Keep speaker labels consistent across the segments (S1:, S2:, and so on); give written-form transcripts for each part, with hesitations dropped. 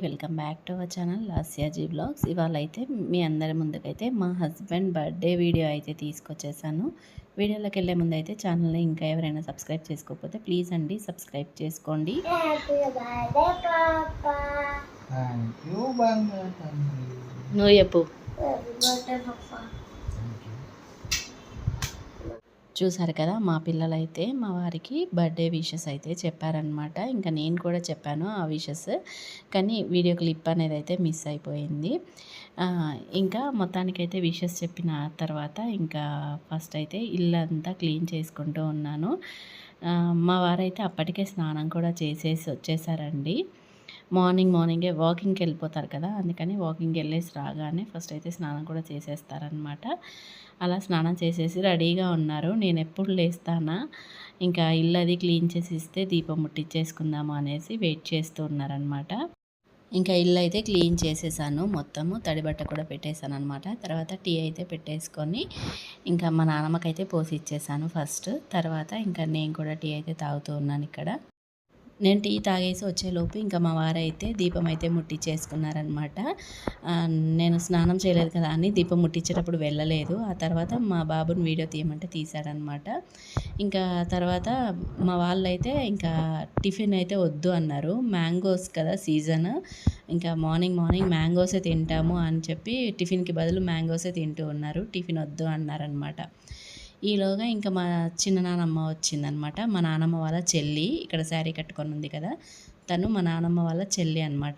S1: Welcome back to our channel Lasyaji blogs. ఇవాళ అయితే మీ అందరి ముందుకైతే మా హస్బెండ్ బర్త్డే వీడియో అయితే తీసుకొచ్చేసాను. వీడియోలోకి వెళ్ళే ముందు అయితే ఛానల్ని ఇంకా ఎవరైనా సబ్స్క్రైబ్ చేసుకోకపోతే ప్లీజ్ అండి సబ్స్క్రైబ్ చేసుకోండి. నువ్వు చెప్పు. చూసారు కదా, మా పిల్లలైతే మా వారికి బర్త్డే విషెస్ అయితే చెప్పారనమాట. ఇంకా నేను కూడా చెప్పాను ఆ విషెస్, కానీ వీడియో క్లిప్ అనేది అయితే మిస్ అయిపోయింది. ఇంకా మొత్తానికైతే విషెస్ చెప్పిన తర్వాత ఇంకా ఫస్ట్ అయితే ఇల్లంతా క్లీన్ చేసుకుంటూ ఉన్నాను. మా వారైతే అప్పటికే స్నానం కూడా చేసేసి వచ్చేసారండి. మార్నింగే వాకింగ్కి వెళ్ళిపోతారు కదా, అందుకని వాకింగ్కి వెళ్ళేసి రాగానే ఫస్ట్ అయితే స్నానం కూడా చేసేస్తారనమాట. అలా స్నానం చేసేసి రెడీగా ఉన్నారు. నేను ఎప్పుడు లేస్తానా, ఇంకా ఇల్లు అది క్లీన్ చేసి ఇస్తే దీపం ముట్టించేసుకుందాము అనేసి వెయిట్ చేస్తూ ఉన్నారనమాట. ఇంకా ఇల్లు అయితే క్లీన్ చేసేసాను, మొత్తము తడిబట్ట కూడా పెట్టేశాను అనమాట. తర్వాత టీ అయితే పెట్టేసుకొని ఇంకా మా నాన్నమ్మకైతే పోసి ఇచ్చేసాను ఫస్ట్. తర్వాత ఇంకా నేను కూడా టీ అయితే తాగుతూ ఉన్నాను ఇక్కడ. నేను టీ తాగేసి వచ్చేలోపు ఇంకా మా వారైతే దీపం అయితే ముట్టించేసుకున్నారనమాట. నేను స్నానం చేయలేదు కదా అని దీపం ముట్టించేటప్పుడు వెళ్ళలేదు. ఆ తర్వాత మా బాబుని వీడియో తీయమంటే తీశాడనమాట. ఇంకా తర్వాత మా వాళ్ళైతే ఇంకా టిఫిన్ అయితే వద్దు అన్నారు. మ్యాంగోస్ కదా సీజన్, ఇంకా మార్నింగ్ మ్యాంగోసే తింటాము అని చెప్పి టిఫిన్కి బదులు మ్యాంగోసే తింటూ ఉన్నారు. టిఫిన్ వద్దు అన్నారనమాట. ఈలోగా ఇంకా మా చిన్ననానమ్మ వచ్చిందనమాట. మా నానమ్మ వాళ్ళ చెల్లి, ఇక్కడ శారీ కట్టుకొని ఉంది కదా, తను మా నానమ్మ వాళ్ళ చెల్లి అనమాట.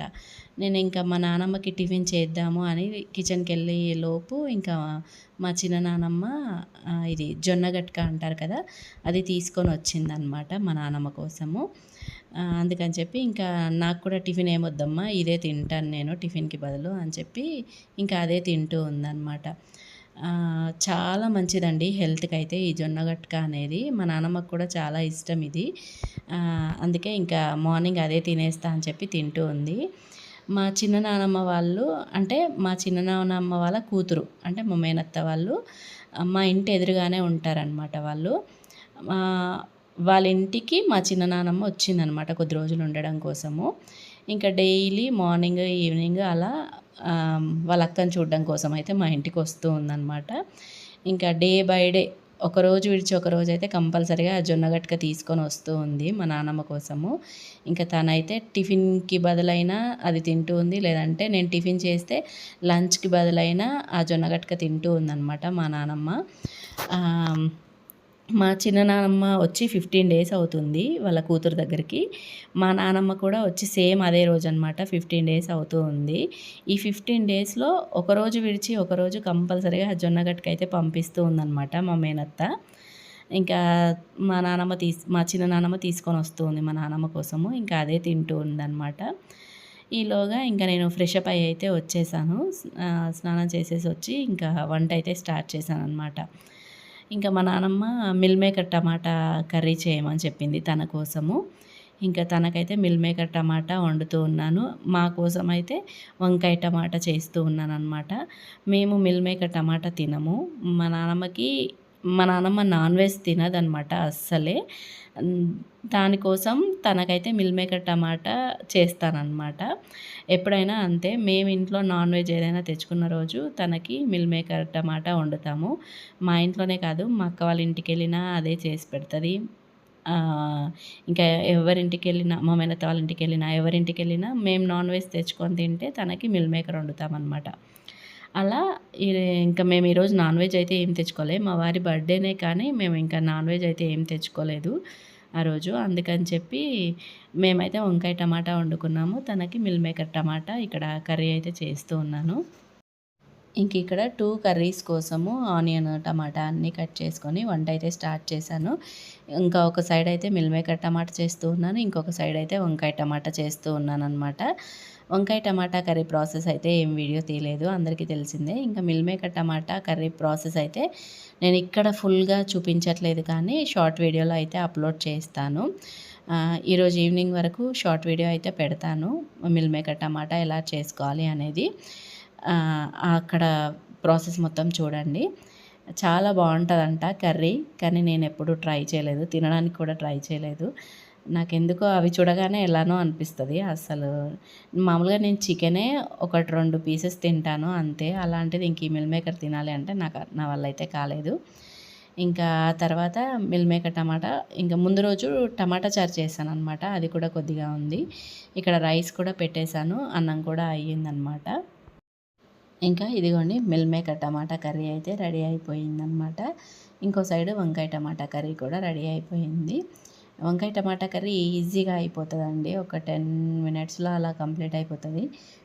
S1: నేను ఇంకా మా నానమ్మకి టిఫిన్ చేద్దాము అని కిచెన్కి వెళ్ళే లోపు ఇంకా మా చిన్ననానమ్మ ఇది జొన్న గట్క అంటారు కదా, అది తీసుకొని వచ్చిందనమాట మా నానమ్మ కోసము. అందుకని చెప్పి ఇంకా నాకు కూడా టిఫిన్ ఏమొద్దమ్మా, ఇదే తింటాను నేను టిఫిన్కి బదులు అని చెప్పి ఇంకా అదే తింటూ ఉందన్నమాట. చాలా మంచిదండి హెల్త్కి అయితే ఈ జొన్న గట్క అనేది. మా నాన్నమ్మకు కూడా చాలా ఇష్టం ఇది. అందుకే ఇంకా మార్నింగ్ అదే తినేస్తా అని చెప్పి తింటూ ఉంది. మా చిన్న నానమ్మ వాళ్ళు, అంటే మా చిన్న నానమ్మ వాళ్ళ కూతురు, అంటే మా మేనత్త వాళ్ళు మా ఇంటి ఎదురుగానే ఉంటారనమాట వాళ్ళు. వాళ్ళ ఇంటికి మా చిన్న నానమ్మ వచ్చిందనమాట కొద్ది రోజులు ఉండడం కోసము. ఇంకా డైలీ మార్నింగ్ ఈవినింగ్ అలా వాళ్ళ అక్కని చూడడం కోసం అయితే మా ఇంటికి వస్తూ ఉందన్నమాట. ఇంకా డే బై డే ఒకరోజు విడిచి ఒకరోజు అయితే కంపల్సరీగా జొన్న గట్క తీసుకొని వస్తూ ఉంది మా నానమ్మ కోసము. ఇంకా తనైతే టిఫిన్కి బదులైనా అది తింటూ ఉంది, లేదంటే నేను టిఫిన్ చేస్తే లంచ్కి బదులైనా ఆ జొన్న గట్క తింటూ ఉందన్నమాట మా నానమ్మ. మా చిన్న నానమ్మ వచ్చి 15 డేస్ అవుతుంది వాళ్ళ కూతురు దగ్గరికి. మా నానమ్మ కూడా వచ్చి సేమ్ అదే రోజు అనమాట 15 డేస్ అవుతూ ఉంది. ఈ 15 డేస్లో ఒకరోజు విడిచి ఒకరోజు కంపల్సరీగా జొన్న గట్క అయితే పంపిస్తూ ఉందన్నమాట మా మేనత్త. ఇంకా మా చిన్న నానమ్మ తీసుకొని వస్తూ ఉంది మా నానమ్మ కోసము. ఇంకా అదే తింటూ ఉందన్నమాట. ఈలోగా ఇంకా నేను ఫ్రెష్ అప్ అయితే వచ్చేసాను. స్నానం చేసేసి వచ్చి ఇంకా వంట అయితే స్టార్ట్ చేశాను అనమాట. ఇంకా మా నానమ్మ మిల్ మేకర్ టమాటా కర్రీ చేయమని చెప్పింది తన కోసము. ఇంకా తనకైతే మిల్ మేకర్ టమాటా వండుతూ ఉన్నాను. మా కోసం అయితే వంకాయ టమాటా చేస్తూ ఉన్నాను అనమాట. మేము మిల్ మేకర్ టమాటా తినము. మా నానమ్మ నాన్ వెజ్ తినదనమాట అస్సలే. దానికోసం తనకైతే మిల్ మేకర్ టమాటా చేస్తానన్నమాట. ఎప్పుడైనా అంతే, మేము ఇంట్లో నాన్ వెజ్ ఏదైనా తెచ్చుకున్న రోజు తనకి మిల్ మేకర్ టమాటా వండుతాము. మా ఇంట్లోనే కాదు, మా అక్క వాళ్ళ ఇంటికి వెళ్ళినా అదే చేసి పెడుతుంది. ఇంకా ఎవరింటికి వెళ్ళినా, మా మేనత్త వాళ్ళ ఇంటికి వెళ్ళినా, ఎవరింటికి వెళ్ళినా మేము నాన్ వెజ్ తెచ్చుకొని తింటే తనకి మిల్ మేకర్ వండుతామన్నమాట. అలా ఇంకా మేము ఈరోజు నాన్ వెజ్ అయితే ఏం తెచ్చుకోలేదు. మా వారి బర్త్డేనే కానీ మేము ఇంకా నాన్ వెజ్ అయితే ఏం తెచ్చుకోలేదు ఆ రోజు. అందుకని చెప్పి మేమైతే వంకాయ టమాటా వండుకున్నాము. తనకి మిల్ మేకర్ టమాటా ఇక్కడ కర్రీ అయితే చేస్తూ ఉన్నాను. ఇంక ఇక్కడ 2 కర్రీస్ కోసము ఆనియన్ టమాటా అన్నీ కట్ చేసుకొని వంట అయితే స్టార్ట్ చేశాను. ఇంకా ఒక సైడ్ అయితే మిల్ మేకర్ టమాటా చేస్తూ ఉన్నాను, ఇంకొక సైడ్ అయితే వంకాయ టమాటా చేస్తూ ఉన్నాను అనమాట. వంకాయ టమాటా కర్రీ ప్రాసెస్ అయితే ఏం వీడియో తీయలేదు, అందరికీ తెలిసిందే. ఇంకా మిల్ మేకర్ టమాటా కర్రీ ప్రాసెస్ అయితే నేను ఇక్కడ ఫుల్గా చూపించట్లేదు, కానీ షార్ట్ వీడియోలో అయితే అప్లోడ్ చేస్తాను. ఈరోజు ఈవినింగ్ వరకు షార్ట్ వీడియో అయితే పెడతాను మిల్ మేకర్ టమాటా ఎలా చేసుకోవాలి అనేది. అక్కడ ప్రాసెస్ మొత్తం చూడండి. చాలా బాగుంటుందంట కర్రీ, కానీ నేను ఎప్పుడూ ట్రై చేయలేదు, తినడానికి కూడా ట్రై చేయలేదు. నాకెందుకో అవి చూడగానే ఎలానో అనిపిస్తది. అసలు మామూలుగా నేను చికెనే 1, 2 పీసెస్ తింటాను అంతే. అలాంటిది ఇంక ఈ మిల్ మేకర్ తినాలి అంటే నా వల్ల అయితే కాలేదు. ఇంకా తర్వాత మిల్ మేకర్ టమాటా ఇంకా ముందు రోజు టమాటా చారు చేశాననమాట. అది కూడా కొద్దిగా ఉంది. ఇక్కడ రైస్ కూడా పెట్టేశాను. అన్నం కూడా అయ్యిందనమాట. ఇంకా ఇదిగోండి మిల్ మేకర్ టమాటా కర్రీ అయితే రెడీ అయిపోయిందనమాట. ఇంకో సైడు వంకాయ టమాటా కర్రీ కూడా రెడీ అయిపోయింది. వంకాయ టమాటా కర్రీ ఈజీగా అయిపోతుందండి. ఒక 10 మినిట్స్‌లో అలా కంప్లీట్ అయిపోతది.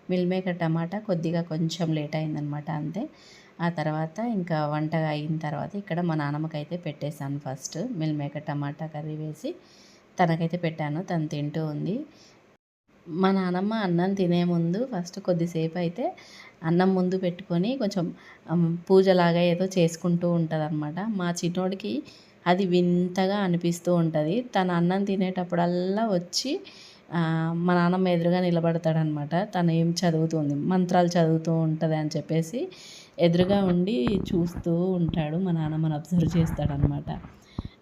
S1: మిల్ మేకర్ టమాటా కొద్దిగా కొంచెం లేట్ అయిందనమాట అంతే. ఆ తర్వాత ఇంకా వంట అయిన తర్వాత ఇక్కడ మా నానమ్మకైతే పెట్టేశాను ఫస్ట్. మిల్ మేకర్ టమాటా కర్రీ వేసి తనకైతే పెట్టాను. తను తింటూ ఉంది. మా నానమ్మ అన్నం తినే ముందు ఫస్ట్ కొద్దిసేపు అయితే అన్నం ముందు పెట్టుకొని కొంచెం పూజలాగా ఏదో చేసుకుంటూ ఉంటదనమాట. మా చిన్నోడికి అది వింతగా అనిపిస్తూ ఉంటది. తను అన్నం తినేటప్పుడల్లా వచ్చి మా నాన్నమ్మ ఎదురుగా నిలబడతాడనమాట. తను ఏం చదువుతుంది, మంత్రాలు చదువుతూ ఉంటది అని చెప్పేసి ఎదురుగా ఉండి చూస్తూ ఉంటాడు. మా నాన్నమ్మని అబ్జర్వ్ చేస్తాడనమాట.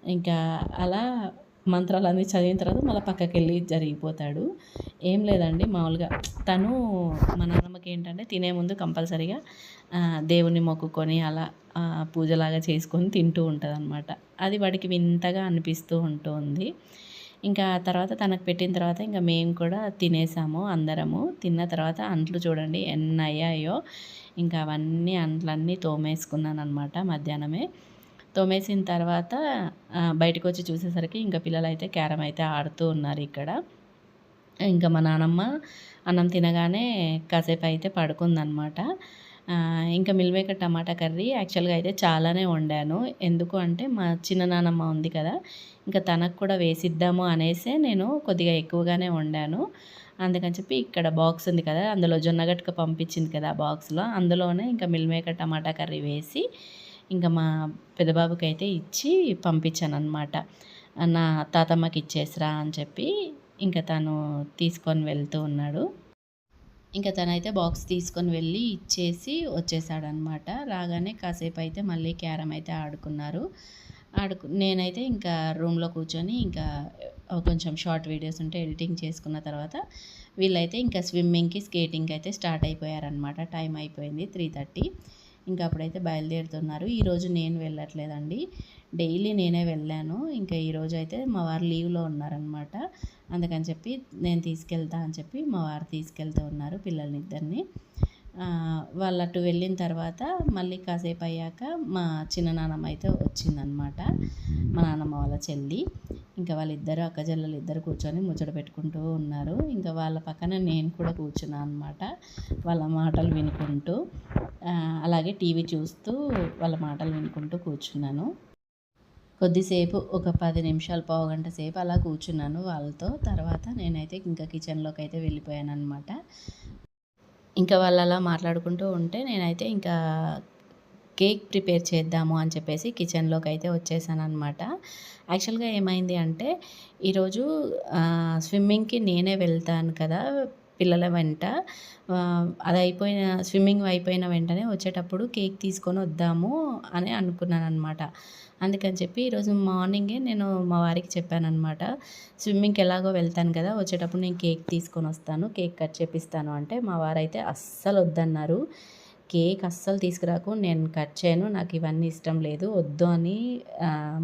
S1: ఇంకా అలా మంత్రాలన్నీ చదివిన తర్వాత మళ్ళీ పక్కకెళ్ళి జరిగిపోతాడు. ఏం లేదండి మామూలుగా తను మా నాన్నమ్మకి ఏంటంటే తినే ముందు కంపల్సరీగా దేవుడిని మొక్కుకొని అలా పూజలాగా చేసుకొని తింటూ ఉంటదనమాట. అది వాడికి వింతగా అనిపిస్తూ ఉంటుంది. ఇంకా తర్వాత తనకు పెట్టిన తర్వాత ఇంకా మేము కూడా తినేసాము అందరము. తిన్న తర్వాత అంట్లు చూడండి ఎన్నయ్యాయో. ఇంకా అవన్నీ అంట్లన్నీ తోమేసుకున్నాననమాట మధ్యాహ్నమే. తోమేసిన తర్వాత బయటకొచ్చి చూసేసరికి ఇంకా పిల్లలైతే క్యారమ్ అయితే ఆడుతూ ఉన్నారు ఇక్కడ. ఇంకా మా నానమ్మ అన్నం తినగానే కాసేపు అయితే పడుకుందనమాట. ఇంకా మిల్ మేకర్ టమాటా కర్రీ యాక్చువల్‌గా అయితే చాలానే వండాను. ఎందుకు అంటే మా చిన్న నానమ్మ ఉంది కదా! ఇంకా తనకు కూడా వేసిద్దాము అనేసే నేను కొద్దిగా ఎక్కువగానే వండాను. అందుకని చెప్పి ఇక్కడ బాక్స్ ఉంది కదా! అందులో జొన్న గటక పంపించింది కదా! ఆ బాక్స్‌లో అందులోనే ఇంకా మిల్ మేకర్ టమాటా కర్రీ వేసి ఇంకా మా పెద్ద బాబుకైతే ఇచ్చి పంపించాననమాట. నా తాతమ్మకి ఇచ్చేసిరా అని చెప్పి ఇంకా తను తీసుకొని వెళ్తూ ఉన్నాడు. ఇంకా తనైతే బాక్స్ తీసుకొని వెళ్ళి ఇచ్చేసి వచ్చేసాడనమాట. రాగానే కాసేపు అయితే మళ్ళీ క్యారమ్ అయితే ఆడుకున్నారు. నేనైతే ఇంకా రూమ్‌లో కూర్చొని ఇంకా కొంచెం షార్ట్ వీడియోస్ ఉంటే ఎడిటింగ్ చేసుకున్న తర్వాత వీళ్ళైతే ఇంకా స్విమ్మింగ్‌కి, స్కేటింగ్‌కి అయితే స్టార్ట్ అయిపోయారనమాట. టైం అయిపోయింది 3:30. ఇంకా అప్పుడైతే బయలుదేరుతున్నారు. ఈరోజు నేను వెళ్ళట్లేదండి. డైలీ నేనే వెళ్ళాను. ఇంకా ఈరోజు అయితే మా వారు లీవ్‌లో ఉన్నారనమాట. అందుకని చెప్పి నేను తీసుకెళ్తా అని చెప్పి మా వారు తీసుకెళ్తూ ఉన్నారు పిల్లల్నిద్దరిని. వాళ్ళు అటు వెళ్ళిన తర్వాత మళ్ళీ కాసేపు అయ్యాక మా చిన్న నాన్నమ్మ అయితే వచ్చిందనమాట. మా నాన్నమ్మ వాళ్ళ చెల్లి. ఇంకా వాళ్ళిద్దరు అక్కచెల్లెలు ఇద్దరు కూర్చొని ముచ్చట పెట్టుకుంటూ ఉన్నారు. ఇంకా వాళ్ళ పక్కన నేను కూడా కూర్చున్నాను అనమాట. వాళ్ళ మాటలు వినుకుంటూ అలాగే టీవీ చూస్తూ వాళ్ళ మాటలు వినుకుంటూ కూర్చున్నాను. కొద్దిసేపు ఒక 10 నిమిషాలు, పావుగంట సేపు అలా కూర్చున్నాను వాళ్ళతో. తర్వాత నేనైతే ఇంకా కిచెన్‌లోకి అయితే వెళ్ళిపోయాననమాట. ఇంకా వాళ్ళు అలా మాట్లాడుకుంటూ ఉంటే నేనైతే ఇంకా కేక్ ప్రిపేర్ చేద్దాము అని చెప్పేసి కిచెన్‌లోకి అయితే వచ్చేసాననమాట. యాక్చువల్‌గా ఏమైంది అంటే ఈరోజు స్విమ్మింగ్‌కి నేనే వెళ్తాను కదా! పిల్లల వెంట. అది అయిపోయిన స్విమ్మింగ్ అయిపోయిన వెంటనే వచ్చేటప్పుడు కేక్ తీసుకొని వద్దాము అని అనుకున్నాననమాట. అందుకని చెప్పి ఈరోజు మార్నింగే నేను మా వారికి చెప్పాననమాట. స్విమ్మింగ్‌కి ఎలాగో వెళ్తాను కదా! వచ్చేటప్పుడు నేను కేక్ తీసుకొనొస్తాను. కేక్ కట్ చేపిస్తాను అంటే మా వారైతే అస్సలు వద్దన్నారు. కేక్ అస్సలు తీసుకురాకు, నేను కట్ చేయను, నాకు ఇవన్నీ ఇష్టం లేదు, వద్దు అని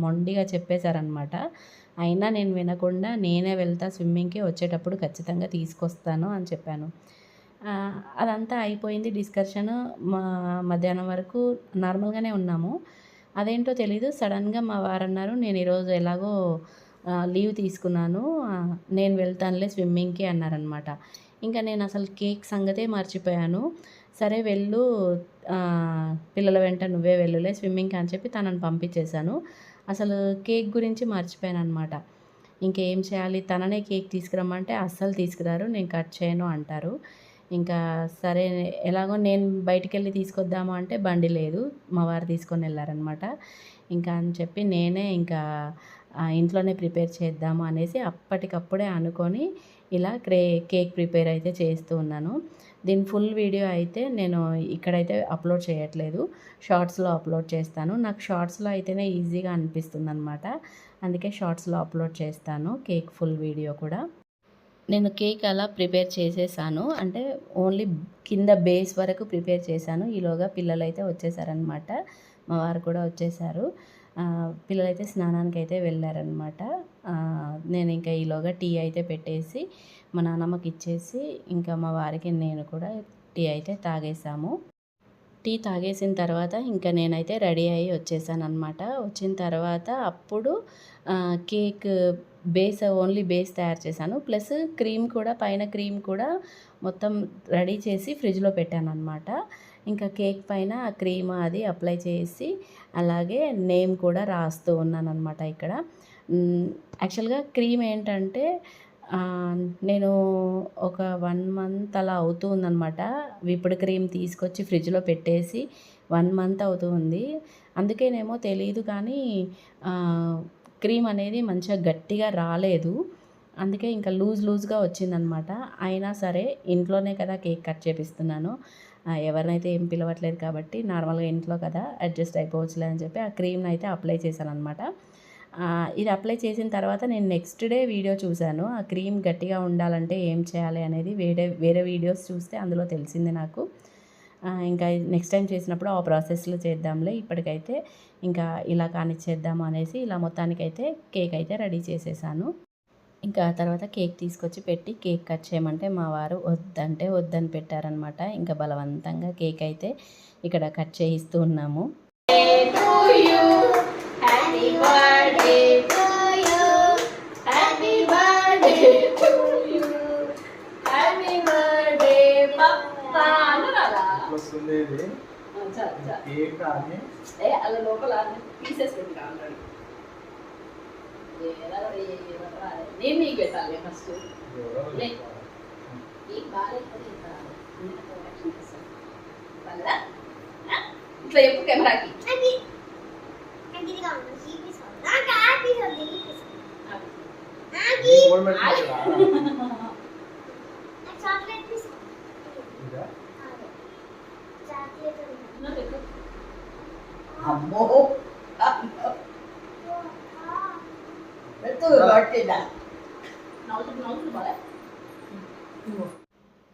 S1: మొండిగా చెప్పేశారనమాట. అయినా నేను వినకుండా నేనే వెళ్తా స్విమ్మింగ్‌కి, వచ్చేటప్పుడు ఖచ్చితంగా తీసుకొస్తాను అని చెప్పాను. అదంతా అయిపోయింది డిస్కషను. మధ్యాహ్నం వరకు నార్మల్‌గానే ఉన్నాము. అదేంటో తెలీదు సడన్‌గా మా వారన్నారు, "నేను ఈరోజు ఎలాగో లీవ్ తీసుకున్నాను. నేను వెళ్తానులే స్విమ్మింగ్‌కి" అన్నారనమాట. ఇంకా నేను అసలు కేక్ సంగతే మర్చిపోయాను. సరే వెళ్ళు, పిల్లల వెంట నువ్వే వెళ్ళులే స్విమ్మింగ్‌కి అని చెప్పి తనని పంపించేశాను. అసలు కేక్ గురించి మర్చిపోయాననమాట. ఇంకేం చేయాలి? తననే కేక్ తీసుకురమ్మంటే అస్సలు తీసుకురారు. నేను కట్ చేయను అంటారు. ఇంకా సరే ఎలాగో నేను బయటికెళ్ళి తీసుకొద్దాము అంటే బండి లేదు. మా వారు తీసుకొనెళ్లారనమాట. ఇంకా అని చెప్పి నేనే ఇంకా ఇంట్లోనే ప్రిపేర్ చేద్దాము అనేసి అప్పటికప్పుడే అనుకొని ఇలా కేక్ ప్రిపేర్ అయితే చేస్తూ ఉన్నాను. దీని ఫుల్ వీడియో అయితే నేను ఇక్కడైతే అప్లోడ్ చేయట్లేదు, షార్ట్స్లో అప్లోడ్ చేస్తాను. నాకు షార్ట్స్లో అయితేనే ఈజీగా అనిపిస్తుంది అనమాట, అందుకే షార్ట్స్లో అప్లోడ్ చేస్తాను కేక్ ఫుల్ వీడియో కూడా. నేను కేక్ అలా ప్రిపేర్ చేసేసాను, అంటే ఓన్లీ కింద బేస్ వరకు ప్రిపేర్ చేశాను. ఈలోగా పిల్లలైతే వచ్చేసారనమాట, మా వారు కూడా వచ్చేసారు. పిల్లలైతే స్నానానికి అయితే వెళ్ళారనమాట. నేను ఇంకా ఈలోగా టీ అయితే పెట్టేసి మా నాన్నమ్మకి ఇచ్చేసి ఇంకా మా వారికి నేను కూడా టీ అయితే తాగేసాము. టీ తాగేసిన తర్వాత ఇంకా నేనైతే రెడీ అయ్యి వచ్చేసాననమాట. వచ్చిన తర్వాత అప్పుడు కేక్ బేస్ ఓన్లీ బేస్ తయారు చేశాను, ప్లస్ క్రీమ్ కూడా పైన క్రీమ్ కూడా మొత్తం రెడీ చేసి ఫ్రిడ్జ్లో పెట్టానన్నమాట. ఇంకా కేక్ పైన ఆ క్రీమ్ అది అప్లై చేసి అలాగే నేమ్ కూడా రాస్తూ ఉన్నానన్నమాట ఇక్కడ. యాక్చువల్గా క్రీమ్ ఏంటంటే నేను ఒక 1 మంత్ అలా అవుతూ ఉందనమాట. విప్డ్ క్రీమ్ తీసుకొచ్చి ఫ్రిడ్జ్లో పెట్టేసి 1 మంత్ అవుతూ ఉంది. అందుకేనేమో తెలీదు కానీ క్రీమ్ అనేది మంచిగా గట్టిగా రాలేదు, అందుకే ఇంకా లూజ్గా వచ్చిందనమాట. అయినా సరే ఇంట్లోనే కదా కేక్ కట్ చేపిస్తున్నాను, ఎవరినైతే ఏం పిలవట్లేదు కాబట్టి నార్మల్గా ఇంట్లో కదా అడ్జస్ట్ అయిపోవచ్చులే అని చెప్పి ఆ క్రీమ్ని అయితే అప్లై చేశాననమాట. ఇది అప్లై చేసిన తర్వాత నేను నెక్స్ట్ డే వీడియో చూశాను, ఆ క్రీమ్ గట్టిగా ఉండాలంటే ఏం చేయాలి అనేది వేరే వీడియోస్ చూస్తే అందులో తెలిసింది నాకు. ఇంకా నెక్స్ట్ టైం చేసినప్పుడు ఆ ప్రాసెస్లో చేద్దాంలే, ఇప్పటికైతే ఇంకా ఇలా కానిచ్చేద్దాము అనేసి ఇలా మొత్తానికైతే కేక్ అయితే రెడీ చేసేసాను. ఇంకా తర్వాత కేక్ తీసుకొచ్చి పెట్టి కేక్ కట్ చేయమంటే మా వారు వద్దంటే వద్దని పెట్టారనమాట. ఇంకా బలవంతంగా కేక్ అయితే ఇక్కడ కట్ చేయిస్తూ ఉన్నాము. అలా లోపల పీసెస్ పెట్టి ఆల్రెడీ నేను నీకు పెట్టాలి ఫస్ట్ ఇట్లా చెప్పు కెమెరాకి.
S2: అమ్మో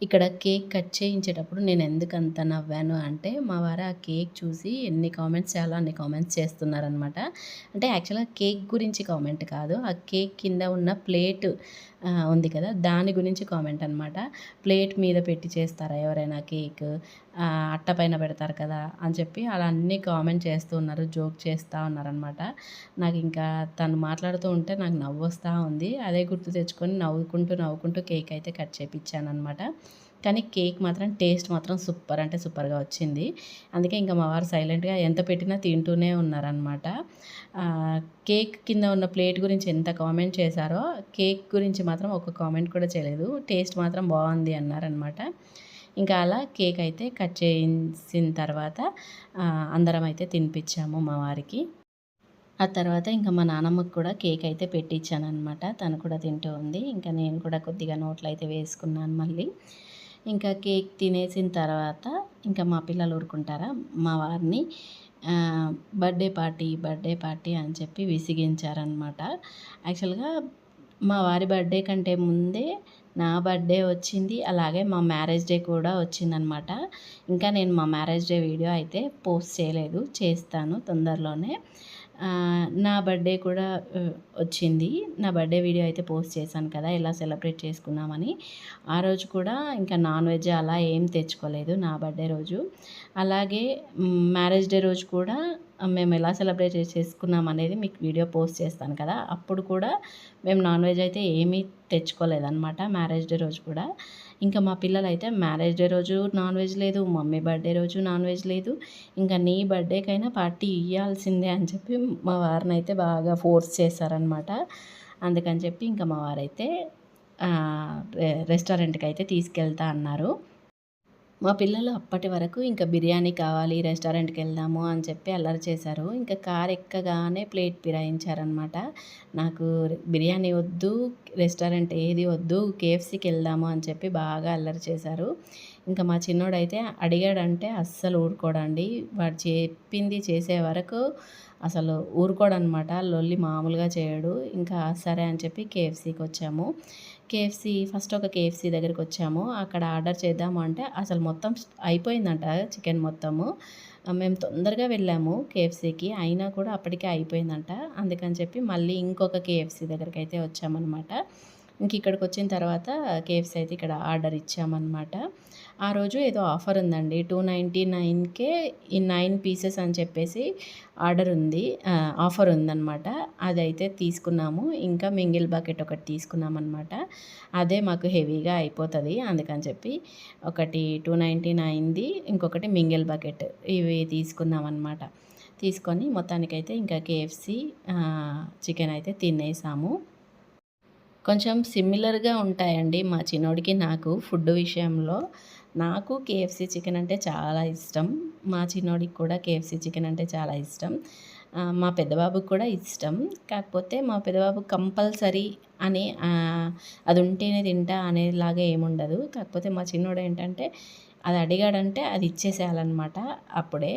S1: ఇక్కడ కేక్ కట్ చేయించేటప్పుడు నేను ఎందుకు అంత నవ్వాను అంటే మా వారు ఆ కేక్ చూసి ఎన్ని కామెంట్స్ చేయాలో అన్ని కామెంట్స్ చేస్తున్నారనమాట. అంటే యాక్చువల్గా కేక్ గురించి కామెంట్ కాదు, ఆ కేక్ కింద ఉన్న ప్లేట్ ఉంది కదా దాని గురించి కామెంట్ అనమాట. ప్లేట్ మీద పెట్టి చేస్తారా ఎవరైనా కేక్, అట్ట పైన పెడతారు కదా అని చెప్పి అలా అన్నీ కామెంట్ చేస్తూ ఉన్నారు, జోక్ చేస్తూ ఉన్నారనమాట. నాకు ఇంకా తను మాట్లాడుతూ ఉంటే నాకు నవ్వు వస్తూ ఉంది, అదే గుర్తు తెచ్చుకొని నవ్వుకుంటూ కేక్ అయితే కట్ చేయించాను అనమాట. కానీ కేక్ మాత్రం టేస్ట్ మాత్రం సూపర్ అంటే సూపర్గా వచ్చింది. అందుకే ఇంకా మా వారు సైలెంట్గా ఎంత పెట్టినా తింటూనే ఉన్నారనమాట. కేక్ కింద ఉన్న ప్లేట్ గురించి ఎంత కామెంట్ చేశారో కేక్ గురించి మాత్రం ఒక కామెంట్ కూడా చేయలేదు, టేస్ట్ మాత్రం బాగుంది అన్నారనమాట. ఇంకా అలా కేక్ అయితే కట్ చేసిన తర్వాత అందరం అయితే తినిపించాము మా వారికి. ఆ తర్వాత ఇంకా మా నానమ్మకు కూడా కేక్ అయితే పెట్టించాను అనమాట, తను కూడా తింటూ ఉంది. ఇంకా నేను కూడా కొద్దిగా నోట్లో అయితే వేసుకున్నాను మళ్ళీ. ఇంకా కేక్ తినేసిన తర్వాత ఇంకా మా పిల్లలు ఊరుకుంటారా, మా వారిని బర్త్డే పార్టీ అని చెప్పి విసిగించారనమాట. యాక్చువల్గా మా వారి బర్త్డే కంటే ముందే నా బర్త్డే వచ్చింది, అలాగే మా మ్యారేజ్ డే కూడా వచ్చిందనమాట. ఇంకా నేను మా మ్యారేజ్ డే వీడియో అయితే పోస్ట్ చేయలేదు, చేస్తాను తొందరలోనే. నా బర్త్డే కూడా వచ్చింది, నా బర్త్డే వీడియో అయితే పోస్ట్ చేశాను కదా ఎలా సెలబ్రేట్ చేసుకున్నామని. ఆ రోజు కూడా ఇంకా నాన్ వెజ్ అలా ఏం తెచ్చుకోలేదు నా బర్త్డే రోజు. అలాగే మ్యారేజ్ డే రోజు కూడా మేము ఎలా సెలబ్రేట్ చేసుకున్నాం అనేది మీకు వీడియో పోస్ట్ చేస్తాను కదా, అప్పుడు కూడా మేము నాన్ వెజ్ అయితే ఏమీ తెచ్చుకోలేదన్నమాట మ్యారేజ్ డే రోజు కూడా. ఇంకా మా పిల్లలైతే మ్యారేజ్ డే రోజు నాన్ వెజ్ లేదు, మమ్మీ బర్త్డే రోజు నాన్ వెజ్ లేదు, ఇంకా నీ బర్త్డేకైనా పార్టీ ఇవ్వాల్సిందే అని చెప్పి మా వారిని అయితే బాగా ఫోర్స్ చేశారనమాట. అందుకని చెప్పి ఇంకా మా వారైతే రెస్టారెంట్కి అయితే తీసుకెళ్తా అన్నారు. మా పిల్లలు అప్పటి వరకు ఇంకా బిర్యానీ కావాలి, రెస్టారెంట్కి వెళ్దాము అని చెప్పి అల్లరి చేశారు. ఇంకా కారు ఎక్కగానే ప్లేట్ ఫిరాయించారనమాట. నాకు బిర్యానీ వద్దు, రెస్టారెంట్ ఏది వద్దు, కేఎఫ్సీకి వెళ్దాము అని చెప్పి బాగా అల్లరి చేశారు. ఇంకా మా చిన్నోడైతే అడిగాడంటే అస్సలు ఊరుకోడండి. వాడు చెప్పింది చేసే వరకు అసలు ఊరుకోడనమాట. లొల్లి మామూలుగా చేయడు. ఇంకా సరే అని చెప్పి కేఎఫ్‌సీకొచ్చాము. ఫస్ట్ ఒక కేఎఫ్‌సీ దగ్గరికొచ్చాము. అక్కడ ఆర్డర్ చేద్దాము అంటే అసలు మొత్తం అయిపోయిందంట చికెన్ మొత్తము. మేము తొందరగా వెళ్ళాము కేఎఫ్‌సీకి. అయినా కూడా అప్పటికే అయిపోయిందంట. అందుకని చెప్పి మళ్ళీ ఇంకొక కేఎఫ్‌సీ దగ్గరికైతే వచ్చామనమాట. ఇక్కడికొచ్చిన తర్వాత కేఎఫ్‌సీ అయితే ఇక్కడ ఆర్డర్ ఇచ్చామనమాట. ఆ రోజు ఏదో ఆఫర్ ఉందండి. 299కే ఈ 9 పీసెస్ అని చెప్పేసి ఆఫర్ ఉందనమాట. అదైతే తీసుకున్నాము. ఇంకా మింగిల్ బకెట్ ఒకటి తీసుకున్నామనమాట. అదే మాకు హెవీగా అయిపోతది. అందుకని చెప్పి ఒకటి 299ది, ఇంకొకటి మింగిల్ బకెట్ ఇవి తీసుకున్నామనమాట. తీసుకొని మొత్తానికైతే ఇంకా కేఎఫ్‌సీ చికెన్ అయితే తినేసాము. కొంచెం సిమిలర్‌గా ఉంటాయండి మా చిన్నోడికి నాకు ఫుడ్ విషయంలో. నాకు కేఎఫ్‌సీ చికెన్ అంటే చాలా ఇష్టం. మా చిన్నోడికి కూడా కేఎఫ్‌సీ చికెన్ అంటే చాలా ఇష్టం. మా పెద్ద బాబుకి కూడా ఇష్టం. కాకపోతే మా పెద్ద బాబు కంపల్సరీ అని అది ఉంటేనే తింటా అనేలాగా ఏముండదు. కాకపోతే మా చిన్నోడేంటంటే అది అడిగాడంటే అది ఇచ్చేసేయాలనమాట అప్పుడే.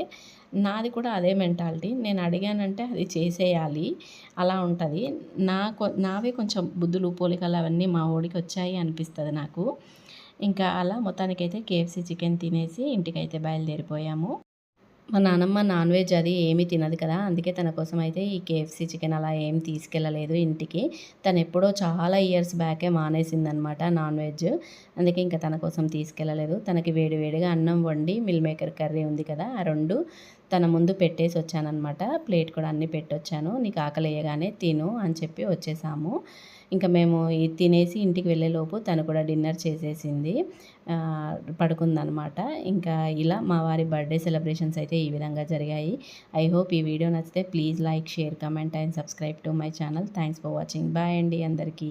S1: నాది కూడా అదే మెంటాలిటీ. నేను అడిగానంటే అది చేసేయాలి. అలా ఉంటది. నావే కొంచెం బుద్ధులు, పోలికలు అవన్నీ మా వోడికి వచ్చాయి అనిపిస్తది నాకు. ఇంకా అలా మొత్తానికైతే కేఎఫ్‌సీ చికెన్ తినేసి ఇంటికైతే బయలుదేరిపోయాము. మా నానమ్మ నాన్ వెజ్ అది ఏమీ తినదు కదా! అందుకే తన కోసం అయితే ఈ కేఎఫ్‌సీ చికెన్ అలా ఏం తీసుకెళ్ళలేదు ఇంటికి. తనెప్పుడో చాలా ఇయర్స్ బ్యాకే మానేసిందనమాట నాన్ వెజ్. అందుకే ఇంకా తన కోసం తీసుకెళ్ళలేదు. తనకి వేడి వేడిగా అన్నం వండి మిల్ మేకర్ కర్రీ ఉంది కదా! ఆ 2 తన ముందు పెట్టేసి వచ్చాననమాట. ప్లేట్ కూడా అన్నీ పెట్టొచ్చాను. "నీకు ఆకలేయగానే తిను" అని చెప్పి వచ్చేసాము. ఇంకా మేము తినేసి ఇంటికి వెళ్ళేలోపు తను కూడా డిన్నర్ చేసేసింది. పడుకుందనమాట. ఇంకా ఇలా మా వారి బర్త్‌డే సెలబ్రేషన్స్ అయితే ఈ విధంగా జరిగాయి. ఐ హోప్ ఈ వీడియో నచ్చితే please like, share, comment and subscribe to my channel. Thanks for watching. Bye అండి అందరికీ.